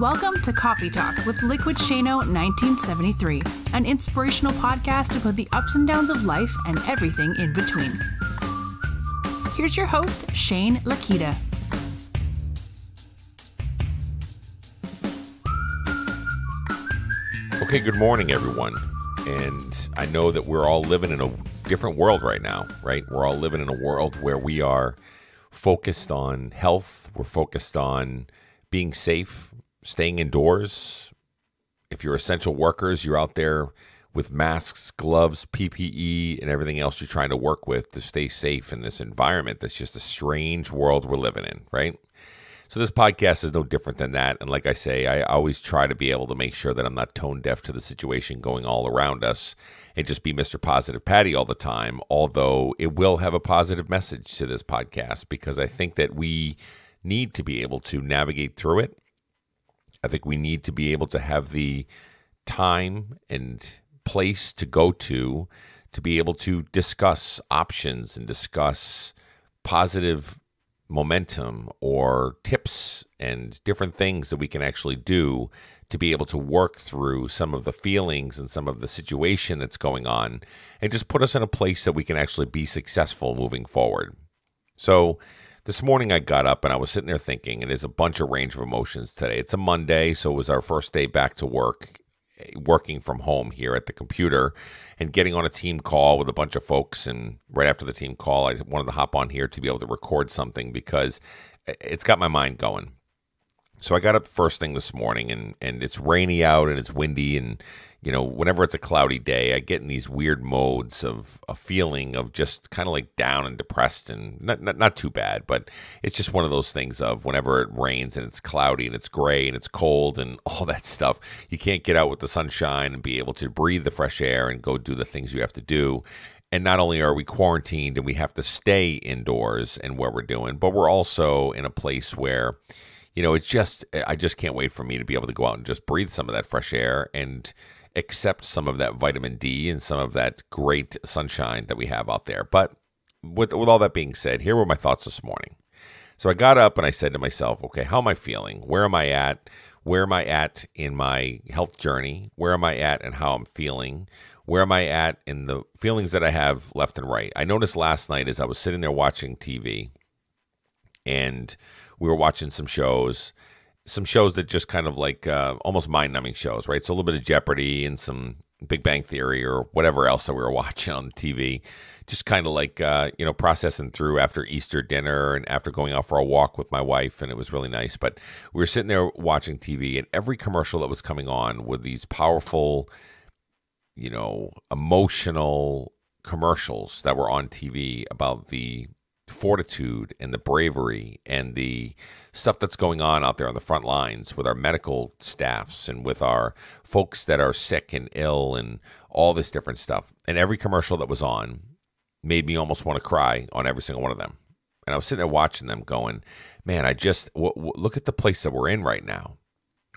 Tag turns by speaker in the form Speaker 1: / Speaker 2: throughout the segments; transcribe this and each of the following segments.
Speaker 1: Welcome to Coffee Talk with Liquidshano 1973, an inspirational podcast about the ups and downs of life and everything in between. Here's your host, Shane Lakita.
Speaker 2: Okay, good morning, everyone. And I know that we're all living in a different world right now, right? We're all living in a world where we are focused on health. We're focused on being safe, staying indoors. If you're essential workers, you're out there with masks, gloves, PPE, and everything else you're trying to work with to stay safe in this environment that's just a strange world we're living in, right? So this podcast is no different than that. And like I say, I always try to be able to make sure that I'm not tone deaf to the situation going all around us and just be Mr. Positive Patty all the time, although it will have a positive message to this podcast because I think that we need to be able to navigate through it. I think we need to be able to have the time and place to go to be able to discuss options and discuss positive momentum or tips and different things that we can actually do to be able to work through some of the feelings and some of the situation that's going on and just put us in a place that we can actually be successful moving forward. So this morning I got up and I was sitting there thinking, and there's a bunch of range of emotions today. It's a Monday, so it was our first day back to work, working from home here at the computer and getting on a team call with a bunch of folks. And right after the team call, I wanted to hop on here to be able to record something because it's got my mind going. So I got up first thing this morning and it's rainy out and it's windy. And, you know, whenever it's a cloudy day, I get in these weird modes of a feeling of just kind of like down and depressed and not too bad. But it's just one of those things of whenever it rains and it's cloudy and it's gray and it's cold and all that stuff, you can't get out with the sunshine and be able to breathe the fresh air and go do the things you have to do. And not only are we quarantined and we have to stay indoors and what we're doing, but we're also in a place where, you know, I just can't wait for me to be able to go out and just breathe some of that fresh air and accept some of that vitamin D and some of that great sunshine that we have out there. But with all that being said, here were my thoughts this morning. So I got up and I said to myself, okay, how am I feeling? Where am I at? Where am I at in my health journey? Where am I at and how I'm feeling? Where am I at in the feelings that I have left and right? I noticed last night as I was sitting there watching TV and we were watching some shows that just kind of like almost mind-numbing shows, right? So a little bit of Jeopardy and some Big Bang Theory or whatever else that we were watching on TV, just kind of like, processing through after Easter dinner and after going out for a walk with my wife, and it was really nice. But we were sitting there watching TV, and every commercial that was coming on with these powerful, emotional commercials that were on TV about the fortitude and the bravery and the stuff that's going on out there on the front lines with our medical staffs and with our folks that are sick and ill and all this different stuff. And every commercial that was on made me almost want to cry on every single one of them. And I was sitting there watching them going, man, look at the place that we're in right now.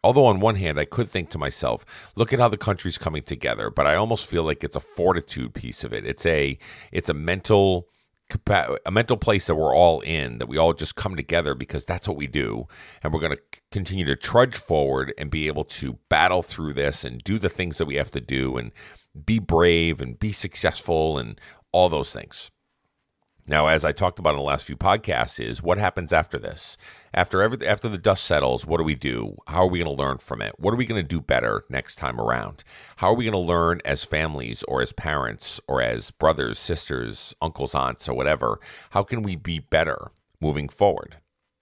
Speaker 2: Although on one hand, I could think to myself, look at how the country's coming together. But I almost feel like it's a fortitude piece of it. It's a mental place that we're all in, that we all just come together because that's what we do. And we're going to continue to trudge forward and be able to battle through this and do the things that we have to do and be brave and be successful and all those things. Now, as I talked about in the last few podcasts, is what happens after this? After the dust settles, what do we do? How are we going to learn from it? What are we going to do better next time around? How are we going to learn as families or as parents or as brothers, sisters, uncles, aunts, or whatever? How can we be better moving forward?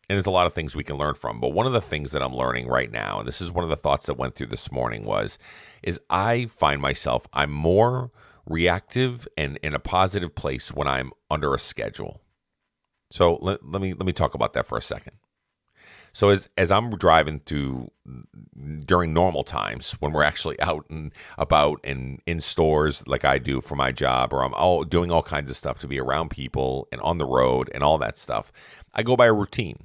Speaker 2: And there's a lot of things we can learn from. But one of the things that I'm learning right now, and this is one of the thoughts that went through this morning is I find myself, I'm more reactive and in a positive place when I'm under a schedule. So let me talk about that for a second. So as I'm driving during normal times when we're actually out and about and in stores like I do for my job, or I'm doing all kinds of stuff to be around people and on the road and all that stuff, I go by a routine.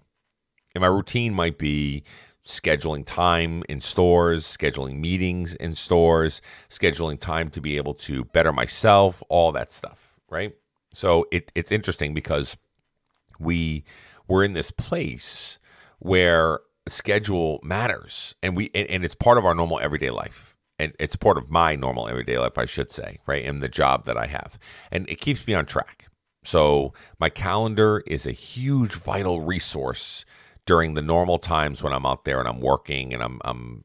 Speaker 2: And my routine might be scheduling time in stores, scheduling meetings in stores, scheduling time to be able to better myself, all that stuff, right? So it's interesting because we're in this place where schedule matters, and it's part of our normal everyday life. And it's part of my normal everyday life, I should say, right? And the job that I have. And it keeps me on track. So my calendar is a huge, vital resource during the normal times when I'm out there and I'm working and I'm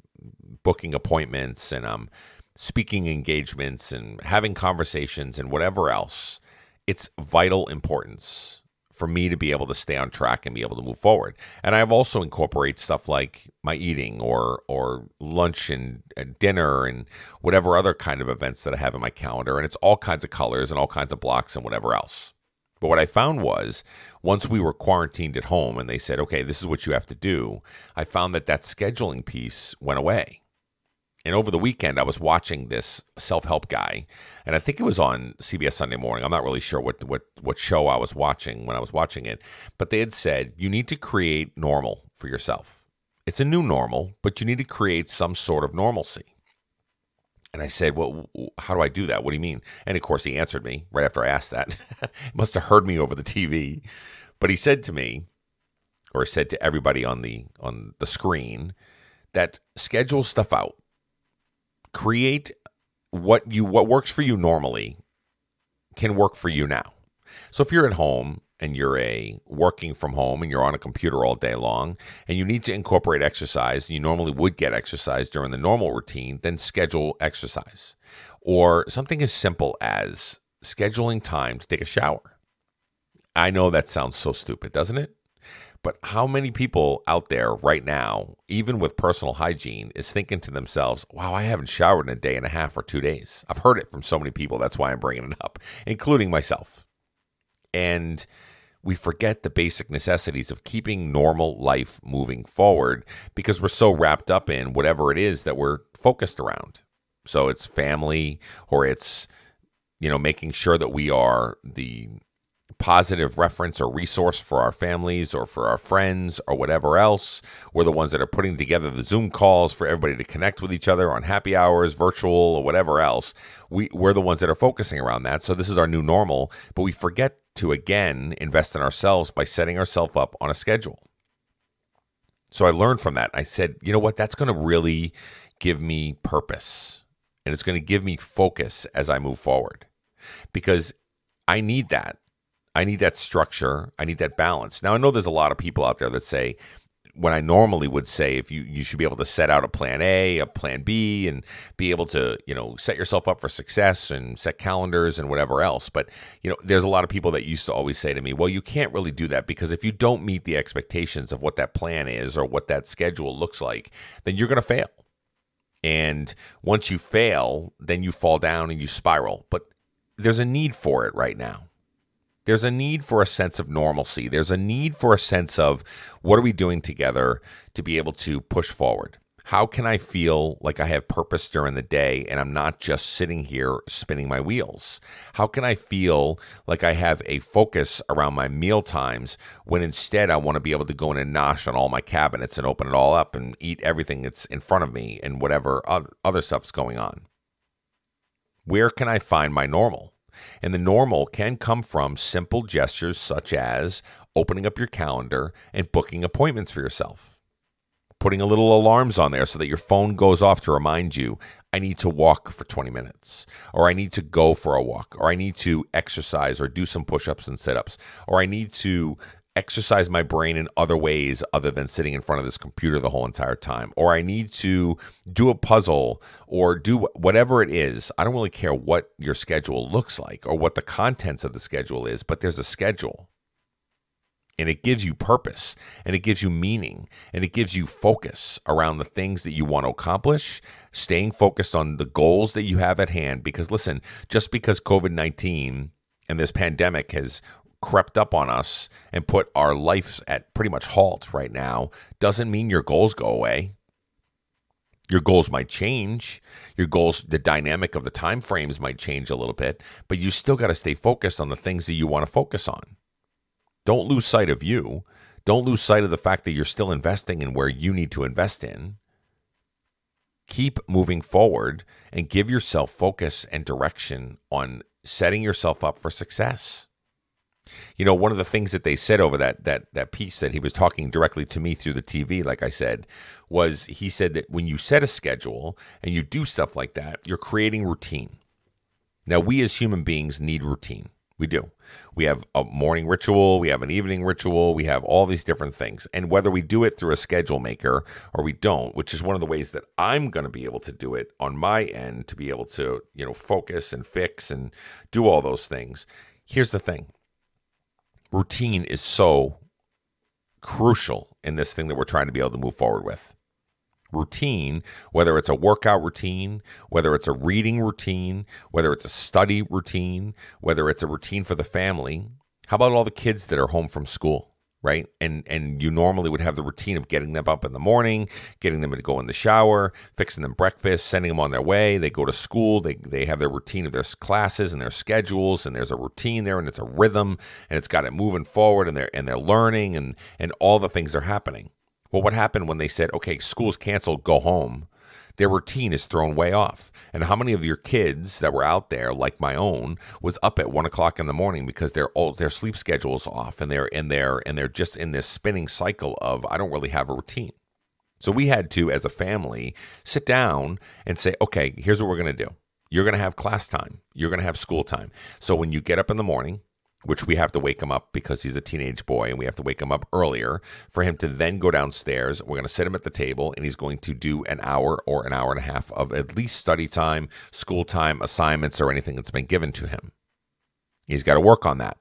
Speaker 2: booking appointments and I'm speaking engagements and having conversations and whatever else. It's vital importance for me to be able to stay on track and be able to move forward. And I've also incorporated stuff like my eating or lunch and dinner and whatever other kind of events that I have in my calendar. And it's all kinds of colors and all kinds of blocks and whatever else. But what I found was once we were quarantined at home and they said, okay, this is what you have to do, I found that scheduling piece went away. And over the weekend, I was watching this self-help guy, and I think it was on CBS Sunday Morning. I'm not really sure what show I was watching when I was watching it, but they had said, you need to create normal for yourself. It's a new normal, but you need to create some sort of normalcy. And I said, well, how do I do that? What do you mean? And of course, he answered me right after I asked that. He must have heard me over the TV. But he said to me, or said to everybody on the screen, that schedule stuff out. Create what works for you normally can work for you now. So if you're at home and you're working from home and you're on a computer all day long and you need to incorporate exercise, you normally would get exercise during the normal routine, then schedule exercise. Or something as simple as scheduling time to take a shower. I know that sounds so stupid, doesn't it? But how many people out there right now, even with personal hygiene, is thinking to themselves, wow, I haven't showered in a day and a half or 2 days. I've heard it from so many people. That's why I'm bringing it up, including myself. And we forget the basic necessities of keeping normal life moving forward because we're so wrapped up in whatever it is that we're focused around. So it's family, or it's, making sure that we are the positive reference or resource for our families or for our friends or whatever else. We're the ones that are putting together the Zoom calls for everybody to connect with each other on happy hours, virtual, or whatever else. We're the ones that are focusing around that. So this is our new normal, but we forget to, again, invest in ourselves by setting ourselves up on a schedule. So I learned from that. I said, you know what? That's going to really give me purpose, and it's going to give me focus as I move forward, because I need that. I need that structure. I need that balance. Now, I know there's a lot of people out there that say, when I normally would say, if you should be able to set out a plan A, a plan B, and be able to, set yourself up for success and set calendars and whatever else. But, there's a lot of people that used to always say to me, well, you can't really do that because if you don't meet the expectations of what that plan is or what that schedule looks like, then you're going to fail. And once you fail, then you fall down and you spiral. But there's a need for it right now. There's a need for a sense of normalcy. There's a need for a sense of what are we doing together to be able to push forward? How can I feel like I have purpose during the day and I'm not just sitting here spinning my wheels? How can I feel like I have a focus around my meal times when instead I want to be able to go in and nosh on all my cabinets and open it all up and eat everything that's in front of me and whatever other stuff's going on? Where can I find my normal? And the normal can come from simple gestures such as opening up your calendar and booking appointments for yourself. Putting a little alarms on there so that your phone goes off to remind you, I need to walk for 20 minutes, or I need to go for a walk, or I need to exercise or do some push-ups and sit-ups, or I need to exercise my brain in other ways other than sitting in front of this computer the whole entire time, or I need to do a puzzle or do whatever it is. I don't really care what your schedule looks like or what the contents of the schedule is, but there's a schedule. And it gives you purpose, and it gives you meaning, and it gives you focus around the things that you want to accomplish, staying focused on the goals that you have at hand. Because listen, just because COVID-19 and this pandemic has crept up on us and put our lives at pretty much halt right now doesn't mean your goals go away. Your goals might change. Your goals, the dynamic of the time frames might change a little bit, but you still got to stay focused on the things that you want to focus on. Don't lose sight of you. Don't lose sight of the fact that you're still investing in where you need to invest in. Keep moving forward and give yourself focus and direction on setting yourself up for success. One of the things that they said over that piece that he was talking directly to me through the TV, like I said, was he said that when you set a schedule and you do stuff like that, you're creating routine. Now, we as human beings need routine. We do. We have a morning ritual. We have an evening ritual. We have all these different things. And whether we do it through a schedule maker or we don't, which is one of the ways that I'm going to be able to do it on my end to be able to, focus and fix and do all those things. Here's the thing. Routine is so crucial in this thing that we're trying to be able to move forward with. Routine, whether it's a workout routine, whether it's a reading routine, whether it's a study routine, whether it's a routine for the family. How about all the kids that are home from school, right? And you normally would have the routine of getting them up in the morning, getting them to go in the shower, fixing them breakfast, sending them on their way. They go to school. They have their routine of their classes and their schedules, and there's a routine there, and it's a rhythm, and it's got it moving forward, and they're learning, and all the things are happening. Well, what happened when they said, okay, school's canceled, go home? Their routine is thrown way off. And how many of your kids that were out there, like my own, was up at 1 o'clock in the morning because their sleep schedule's off, and they're just in this spinning cycle of I don't really have a routine. So we had to, as a family, sit down and say, okay, here's what we're going to do. You're going to have class time. You're going to have school time. So when you get up in the morning, which we have to wake him up because he's a teenage boy and we have to wake him up earlier for him to then go downstairs. We're going to sit him at the table and he's going to do an hour or an hour and a half of at least study time, school time, assignments, or anything that's been given to him. He's got to work on that.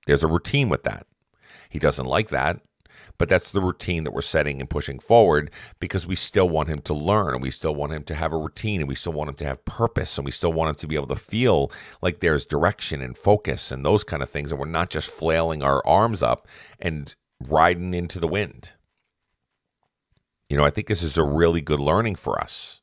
Speaker 2: There's a routine with that. He doesn't like that, but that's the routine that we're setting and pushing forward because we still want him to learn, and we still want him to have a routine, and we still want him to have purpose, and we still want him to be able to feel like there's direction and focus and those kind of things, and we're not just flailing our arms up and riding into the wind. I think this is a really good learning for us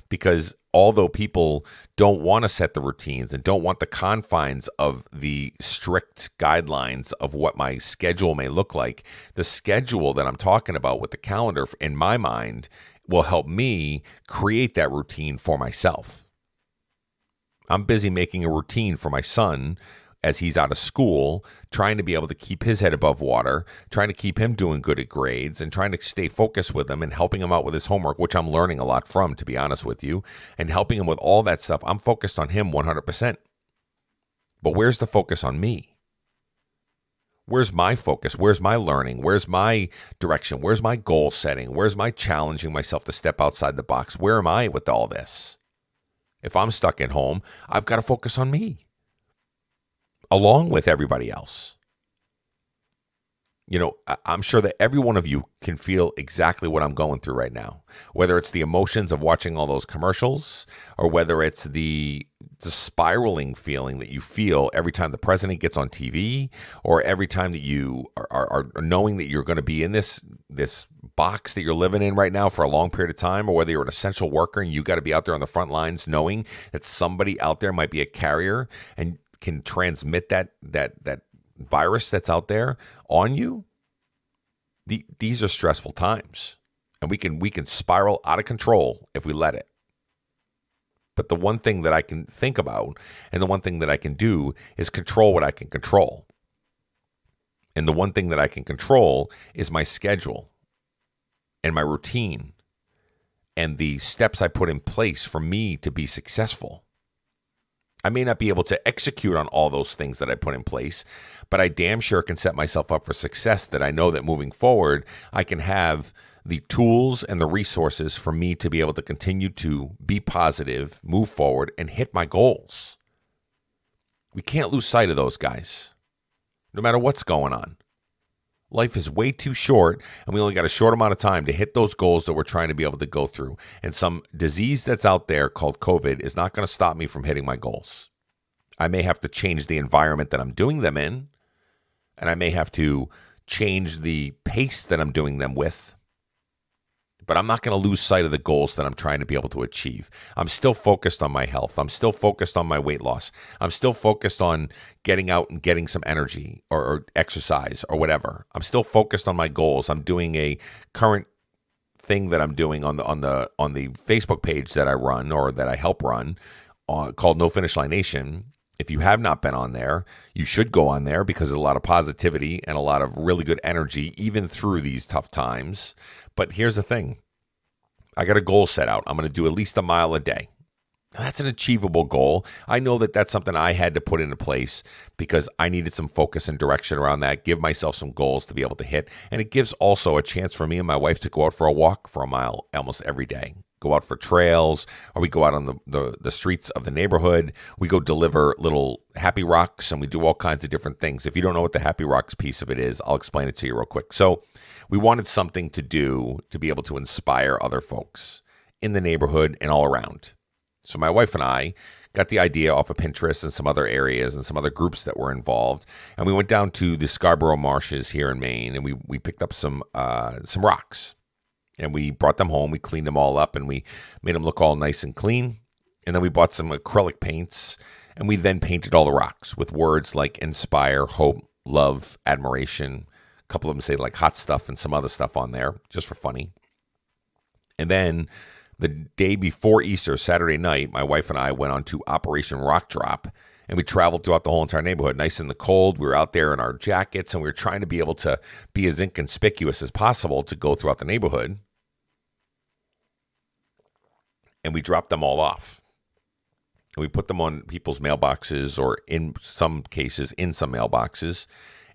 Speaker 2: because although people don't want to set the routines and don't want the confines of the strict guidelines of what my schedule may look like, the schedule that I'm talking about with the calendar, in my mind, will help me create that routine for myself. I'm busy making a routine for my son as he's out of school, trying to be able to keep his head above water, trying to keep him doing good at grades, and trying to stay focused with him and helping him out with his homework, which I'm learning a lot from, to be honest with you, and helping him with all that stuff. I'm focused on him 100%. But where's the focus on me? Where's my focus? Where's my learning? Where's my direction? Where's my goal setting? Where's my challenging myself to step outside the box? Where am I with all this? If I'm stuck at home, I've got to focus on me, along with everybody else. I'm sure that every one of you can feel exactly what I'm going through right now, whether it's the emotions of watching all those commercials or whether it's the spiraling feeling that you feel every time the president gets on TV or every time that you are knowing that you're going to be in this box that you're living in right now for a long period of time, or whether you're an essential worker and you got to be out there on the front lines knowing that somebody out there might be a carrier and can transmit that virus that's out there on you. These are stressful times, and we can spiral out of control if we let it. But the one thing that I can think about and the one thing that I can do is control what I can control. And the one thing that I can control is my schedule and my routine and the steps I put in place for me to be successful. I may not be able to execute on all those things that I put in place, but I damn sure can set myself up for success, that I know that moving forward, I can have the tools and the resources for me to be able to continue to be positive, move forward, and hit my goals. We can't lose sight of those guys, no matter what's going on. Life is way too short, and we only got a short amount of time to hit those goals that we're trying to be able to go through. And some disease that's out there called COVID is not going to stop me from hitting my goals. I may have to change the environment that I'm doing them in, and I may have to change the pace that I'm doing them with. But I'm not going to lose sight of the goals that I'm trying to be able to achieve. I'm still focused on my health. I'm still focused on my weight loss. I'm still focused on getting out and getting some energy or exercise or whatever. I'm still focused on my goals. I'm doing a current thing that I'm doing on the Facebook page that I run or that I help run called No Finish Line Nation, If you have not been on there, you should go on there because there's a lot of positivity and a lot of really good energy, even through these tough times. But here's the thing. I got a goal set out. I'm going to do at least a mile a day. That's an achievable goal. I know that that's something I had to put into place because I needed some focus and direction around that, give myself some goals to be able to hit. And it gives also a chance for me and my wife to go out for a walk for a mile almost every day. Go out for trails, or we go out on the streets of the neighborhood. We go deliver little Happy Rocks, and we do all kinds of different things. If you don't know what the Happy Rocks piece of it is, I'll explain it to you real quick. So we wanted something to do to be able to inspire other folks in the neighborhood and all around. So my wife and I got the idea off of Pinterest and some other areas and some other groups that were involved. And we went down to the Scarborough Marshes here in Maine, and we picked up some rocks. And we brought them home. We cleaned them all up, and we made them look all nice and clean. And then we bought some acrylic paints, and we then painted all the rocks with words like inspire, hope, love, admiration. A couple of them say like hot stuff and some other stuff on there, just for funny. And then the day before Easter, Saturday night, my wife and I went on to Operation Rock Drop, and we traveled throughout the whole entire neighborhood, nice in the cold. We were out there in our jackets, and we were trying to be able to be as inconspicuous as possible to go throughout the neighborhood. And we dropped them all off. And we put them on people's mailboxes, or in some cases, in some mailboxes.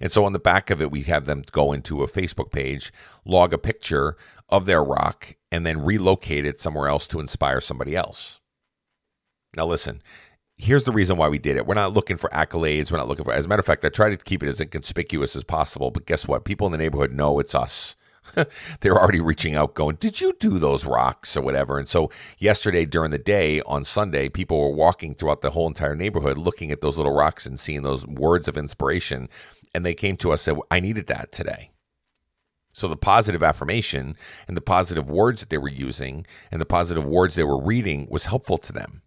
Speaker 2: And so on the back of it, we have them go into a Facebook page, log a picture of their rock, and then relocate it somewhere else to inspire somebody else. Now listen, here's the reason why we did it. We're not looking for accolades. We're not looking for, as a matter of fact, I try to keep it as inconspicuous as possible. But guess what? People in the neighborhood know it's us. They're already reaching out going, did you do those rocks or whatever? And so yesterday during the day on Sunday, people were walking throughout the whole entire neighborhood looking at those little rocks and seeing those words of inspiration. And they came to us and said, I needed that today. So the positive affirmation and the positive words that they were using and the positive words they were reading was helpful to them.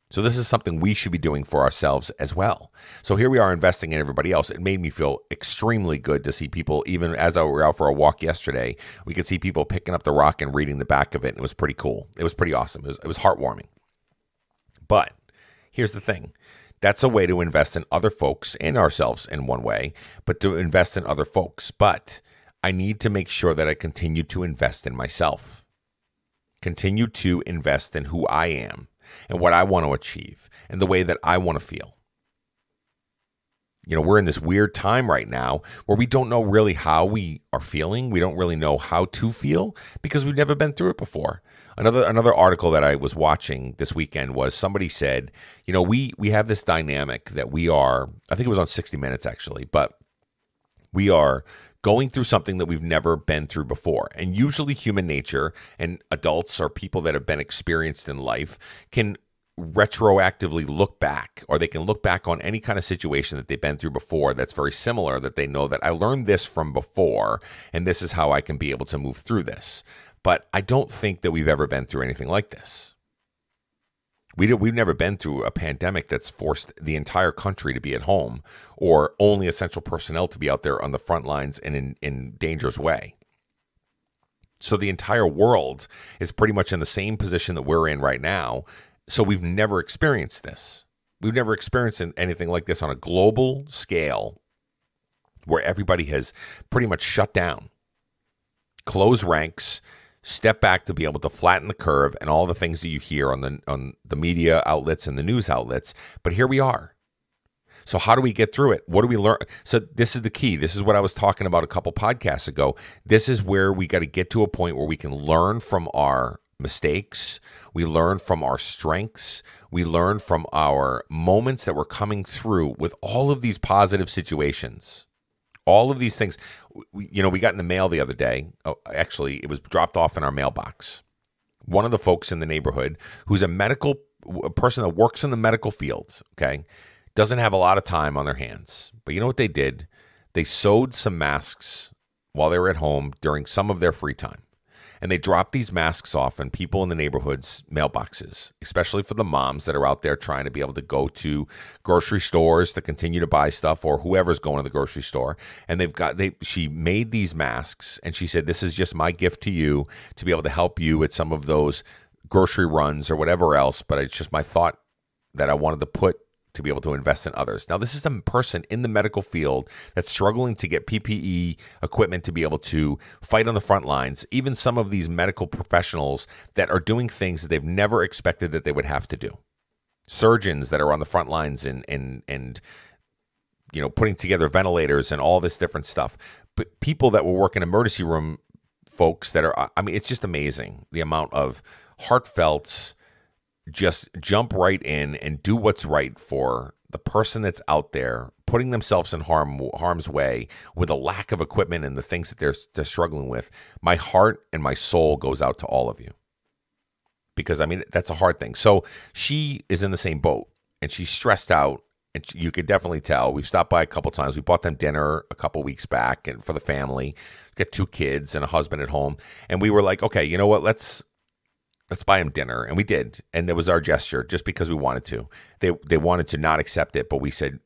Speaker 2: So this is something we should be doing for ourselves as well. So here we are investing in everybody else. It made me feel extremely good to see people, even as I were out for a walk yesterday, we could see people picking up the rock and reading the back of it. And it was pretty cool. It was pretty awesome. It was heartwarming. But here's the thing. That's a way to invest in other folks and ourselves in one way, but to invest in other folks. But I need to make sure that I continue to invest in myself. Continue to invest in who I am and what I want to achieve and the way that I want to feel. You know, we're in this weird time right now where we don't know really how we are feeling. We don't really know how to feel because we've never been through it before. Another article that I was watching this weekend was somebody said, you know, we have this dynamic that we are, I think it was on 60 Minutes actually, but we are going through something that we've never been through before. And usually human nature and adults or people that have been experienced in life can retroactively look back, or they can look back on any kind of situation that they've been through before that's very similar, that they know that I learned this from before, and this is how I can be able to move through this. But I don't think that we've ever been through anything like this. We've never been through a pandemic that's forced the entire country to be at home, or only essential personnel to be out there on the front lines and in dangerous way. So the entire world is pretty much in the same position that we're in right now. So we've never experienced this. We've never experienced anything like this on a global scale where everybody has pretty much shut down, closed ranks, step back to be able to flatten the curve and all the things that you hear on the media outlets and the news outlets. But here we are. So how do we get through it? What do we learn? So this is the key. This is what I was talking about a couple podcasts ago. This is where we got to get to a point where we can learn from our mistakes. We learn from our strengths. We learn from our moments that we're coming through with all of these positive situations. All of these things, we got in the mail the other day. Oh, actually, it was dropped off in our mailbox. One of the folks in the neighborhood who's a person that works in the medical field, okay, doesn't have a lot of time on their hands. But you know what they did? They sewed some masks while they were at home during some of their free time. And they dropped these masks off in people in the neighborhood's mailboxes, especially for the moms that are out there trying to be able to go to grocery stores to continue to buy stuff, or whoever's going to the grocery store. And she made these masks, and she said, this is just my gift to you to be able to help you with some of those grocery runs or whatever else. But it's just my thought that I wanted to put to be able to invest in others. Now, this is a person in the medical field that's struggling to get PPE equipment to be able to fight on the front lines. Even some of these medical professionals that are doing things that they've never expected that they would have to do. Surgeons that are on the front lines and putting together ventilators and all this different stuff. But people that will work in emergency room folks that are, it's just amazing the amount of heartfelt, just jump right in and do what's right for the person that's out there putting themselves in harm's way with a lack of equipment and the things that they're struggling with. My heart and my soul goes out to all of you, because that's a hard thing. So she is in the same boat and she's stressed out, and you could definitely tell. We've stopped by a couple times. We bought them dinner a couple weeks back and for the family. Got 2 kids and a husband at home, and we were like, okay, you know what? Let's buy him dinner. And we did. And that was our gesture just because we wanted to. They wanted to not accept it, but we said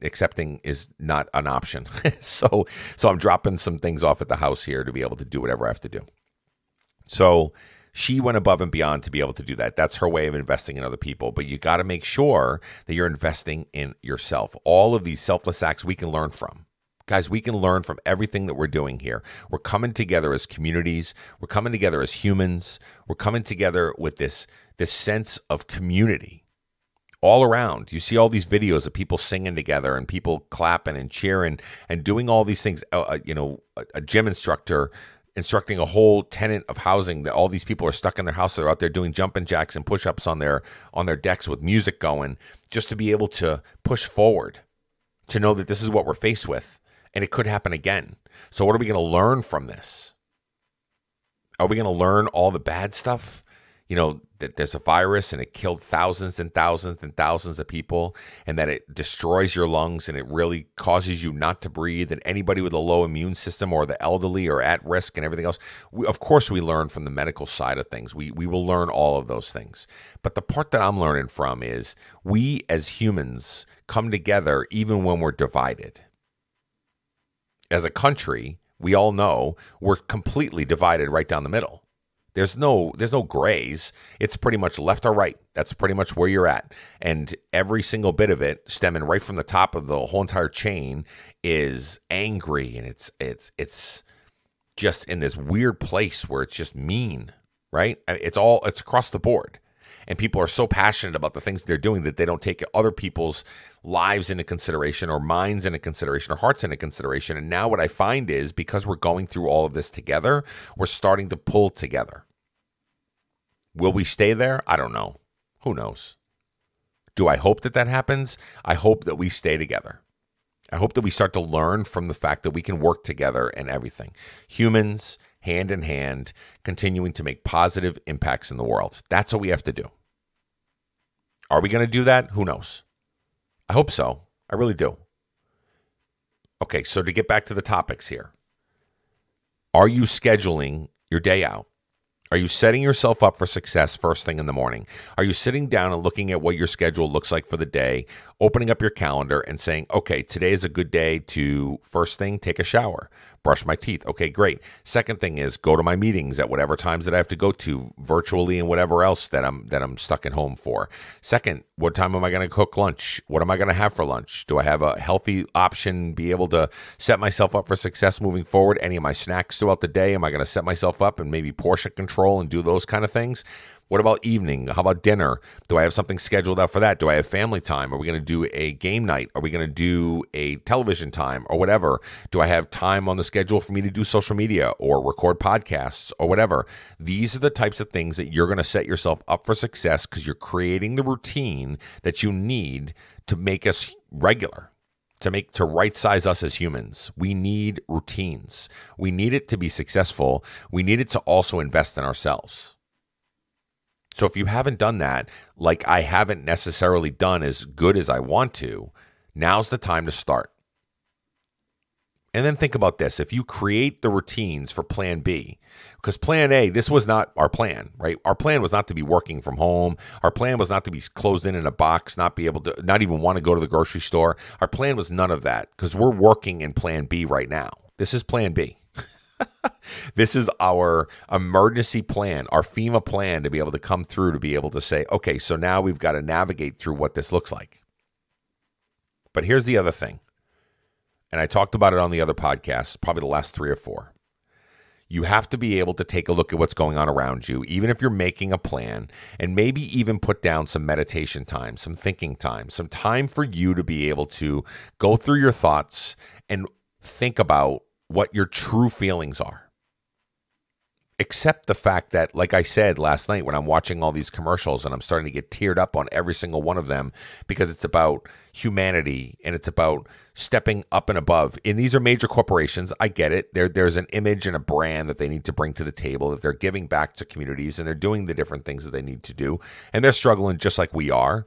Speaker 2: accepting is not an option. So I'm dropping some things off at the house here to be able to do whatever I have to do. So she went above and beyond to be able to do that. That's her way of investing in other people. But you got to make sure that you're investing in yourself. All of these selfless acts we can learn from. Guys, we can learn from everything that we're doing here. We're coming together as communities. We're coming together as humans. We're coming together with this sense of community all around. You see all these videos of people singing together and people clapping and cheering and doing all these things. A gym instructor instructing a whole tenant of housing that all these people are stuck in their house. They're out there doing jumping jacks and push-ups on their decks with music going, just to be able to push forward, to know that this is what we're faced with. And it could happen again. So what are we going to learn from this? Are we going to learn all the bad stuff? That there's a virus and it killed thousands and thousands and thousands of people, and that it destroys your lungs and it really causes you not to breathe, and anybody with a low immune system or the elderly are at risk and everything else. Of course, we learn from the medical side of things. We will learn all of those things. But the part that I'm learning from is we as humans come together even when we're divided. As a country, we all know we're completely divided right down the middle. There's no grays. It's pretty much left or right. That's pretty much where you're at. And every single bit of it, stemming right from the top of the whole entire chain, is angry, and it's just in this weird place where it's just mean, right? It's across the board. And people are so passionate about the things they're doing that they don't take other people's lives into consideration, or minds into consideration, or hearts into consideration. And now what I find is, because we're going through all of this together, we're starting to pull together. Will we stay there? I don't know. Who knows? Do I hope that happens? I hope that we stay together. I hope that we start to learn from the fact that we can work together and everything. Humans, hand in hand, continuing to make positive impacts in the world. That's what we have to do. Are we going to do that? Who knows? I hope so. I really do. Okay, so to get back to the topics here. Are you scheduling your day out? Are you setting yourself up for success first thing in the morning? Are you sitting down and looking at what your schedule looks like for the day, opening up your calendar and saying, okay, today is a good day to, first thing, take a shower, brush my teeth. Okay, great. Second thing is go to my meetings at whatever times that I have to go to virtually and whatever else that I'm stuck at home for. Second, what time am I going to cook lunch? What am I going to have for lunch? Do I have a healthy option, be able to set myself up for success moving forward? Any of my snacks throughout the day, am I going to set myself up and maybe portion control and do those kind of things? What about evening? How about dinner? Do I have something scheduled out for that? Do I have family time? Are we going to do a game night? Are we going to do a television time or whatever? Do I have time on the schedule for me to do social media or record podcasts or whatever? These are the types of things that you're going to set yourself up for success, because you're creating the routine that you need to make us regular. To right size us as humans. We need routines. We need it to be successful. We need it to also invest in ourselves. So if you haven't done that, like I haven't necessarily done as good as I want to, now's the time to start. And then think about this. If you create the routines for plan B, because plan A, this was not our plan, right? Our plan was not to be working from home. Our plan was not to be closed in a box, not be able to, not even want to go to the grocery store. Our plan was none of that, because we're working in plan B right now. This is plan B. This is our emergency plan, our FEMA plan, to be able to come through, to be able to say, okay, so now we've got to navigate through what this looks like. But here's the other thing, and I talked about it on the other podcasts, probably the last 3 or 4. You have to be able to take a look at what's going on around you, even if you're making a plan, and maybe even put down some meditation time, some thinking time, some time for you to be able to go through your thoughts and think about what your true feelings are. Accept the fact that, like I said last night when I'm watching all these commercials and I'm starting to get teared up on every single one of them because it's about humanity and it's about stepping up and above. And these are major corporations. I get it. There's an image and a brand that they need to bring to the table, that they're giving back to communities and they're doing the different things that they need to do. And they're struggling just like we are.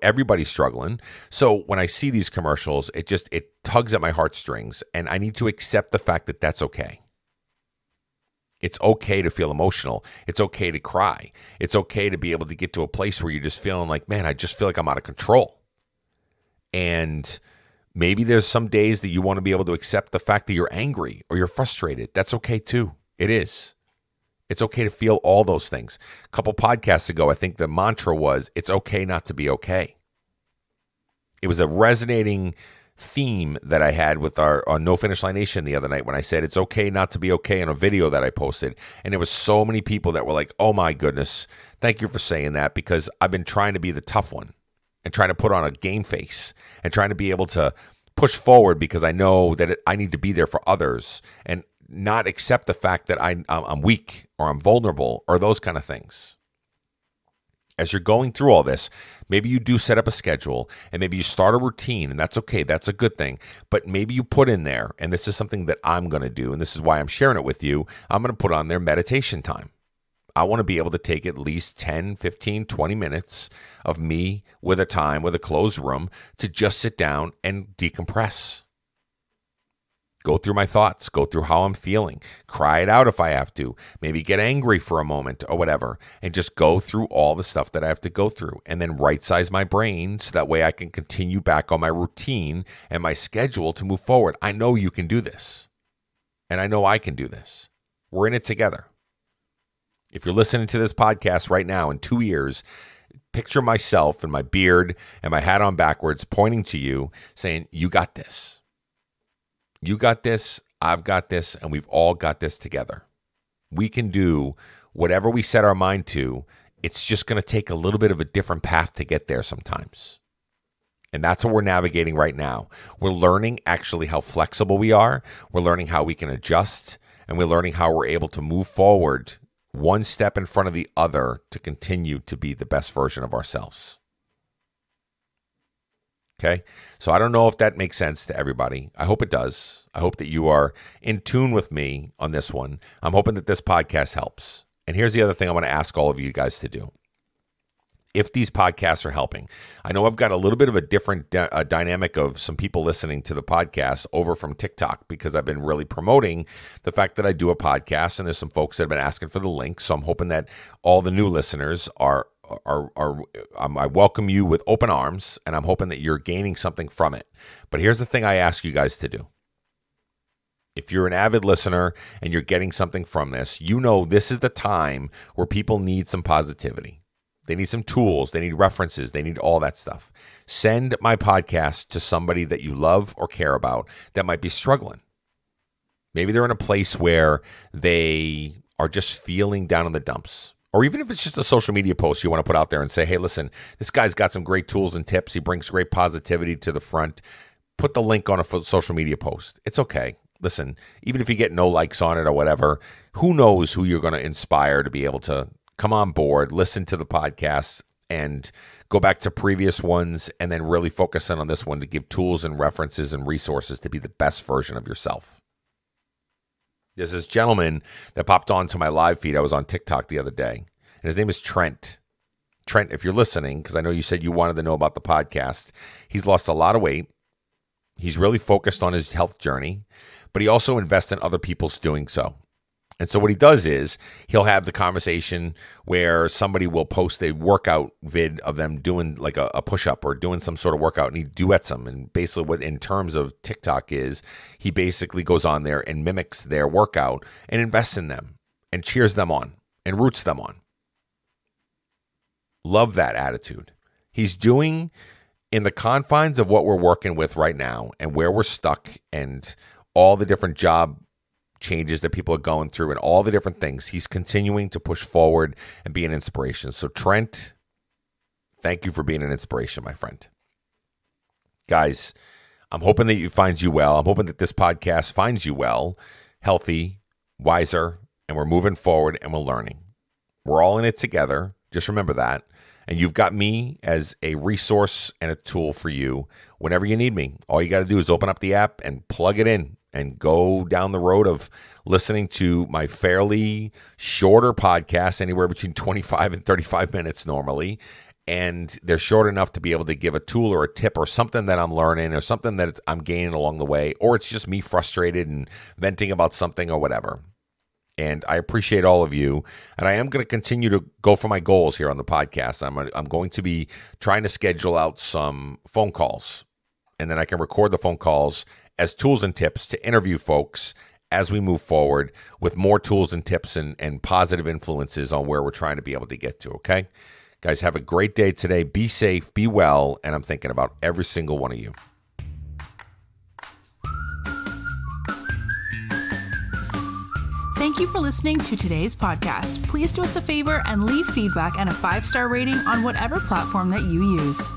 Speaker 2: Everybody's struggling. So when I see these commercials, it tugs at my heartstrings, and I need to accept the fact that that's okay. It's okay to feel emotional. It's okay to cry. It's okay to be able to get to a place where you're just feeling like, man, I just feel like I'm out of control. And maybe there's some days that you want to be able to accept the fact that you're angry or you're frustrated. That's okay too. It is. It's okay to feel all those things. A couple podcasts ago, I think the mantra was, it's okay not to be okay. It was a resonating theme that I had with our No Finish Line Nation the other night when I said it's okay not to be okay in a video that I posted. And there was so many people that were like, oh my goodness, thank you for saying that, because I've been trying to be the tough one and trying to put on a game face and trying to be able to push forward because I know that I need to be there for others and not accept the fact that I'm weak or I'm vulnerable or those kind of things. As you're going through all this, maybe you do set up a schedule and maybe you start a routine, and that's okay. That's a good thing. But maybe you put in there, and this is something that I'm going to do, and this is why I'm sharing it with you, I'm going to put on there meditation time. I want to be able to take at least 10, 15, 20 minutes of me with a closed room to just sit down and decompress. Go through my thoughts, go through how I'm feeling, cry it out if I have to, maybe get angry for a moment or whatever, and just go through all the stuff that I have to go through and then right-size my brain so that way I can continue back on my routine and my schedule to move forward. I know you can do this, and I know I can do this. We're in it together. If you're listening to this podcast right now in 2 years, picture myself and my beard and my hat on backwards pointing to you saying, you got this. You got this, I've got this, and we've all got this together. We can do whatever we set our mind to. It's just going to take a little bit of a different path to get there sometimes. And that's what we're navigating right now. We're learning actually how flexible we are. We're learning how we can adjust, and we're learning how we're able to move forward one step in front of the other to continue to be the best version of ourselves. Okay, so I don't know if that makes sense to everybody. I hope it does. I hope that you are in tune with me on this one. I'm hoping that this podcast helps. And here's the other thing I want to ask all of you guys to do. If these podcasts are helping, I know I've got a little bit of a different dynamic of some people listening to the podcast over from TikTok because I've been really promoting the fact that I do a podcast, and there's some folks that have been asking for the link. So I'm hoping that all the new listeners I welcome you with open arms, and I'm hoping that you're gaining something from it. But here's the thing I ask you guys to do. If you're an avid listener and you're getting something from this, you know this is the time where people need some positivity. They need some tools. They need references. They need all that stuff. Send my podcast to somebody that you love or care about that might be struggling. Maybe they're in a place where they are just feeling down in the dumps. Or even if it's just a social media post you want to put out there and say, hey, listen, this guy's got some great tools and tips. He brings great positivity to the front. Put the link on a social media post. It's okay. Listen, even if you get no likes on it or whatever, who knows who you're going to inspire to be able to come on board, listen to the podcast, and go back to previous ones, and then really focus in on this one to give tools and references and resources to be the best version of yourself. There's this gentleman that popped onto my live feed. I was on TikTok the other day, and his name is Trent. Trent, if you're listening, because I know you said you wanted to know about the podcast, he's lost a lot of weight. He's really focused on his health journey, but he also invests in other people's doing so. And so what he does is he'll have the conversation where somebody will post a workout vid of them doing like a push-up or doing some sort of workout, and he duets them. And basically what in terms of TikTok is he basically goes on there and mimics their workout and invests in them and cheers them on and roots them on. Love that attitude. He's doing in the confines of what we're working with right now and where we're stuck and all the different job changes that people are going through and all the different things, he's continuing to push forward and be an inspiration. So Trent, thank you for being an inspiration, my friend. Guys, I'm hoping that it finds you well. I'm hoping that this podcast finds you well, healthy, wiser, and we're moving forward and we're learning. We're all in it together. Just remember that. And you've got me as a resource and a tool for you whenever you need me. All you got to do is open up the app and plug it in and go down the road of listening to my fairly shorter podcast, anywhere between 25 and 35 minutes normally. And they're short enough to be able to give a tool or a tip or something that I'm learning or something that I'm gaining along the way, or it's just me frustrated and venting about something or whatever. And I appreciate all of you. And I am going to continue to go for my goals here on the podcast. I'm going to be trying to schedule out some phone calls, and then I can record the phone calls as tools and tips to interview folks as we move forward with more tools and tips and positive influences on where we're trying to be able to get to, okay? Guys, have a great day today. Be safe, be well, and I'm thinking about every single one of you.
Speaker 1: Thank you for listening to today's podcast. Please do us a favor and leave feedback and a 5-star rating on whatever platform that you use.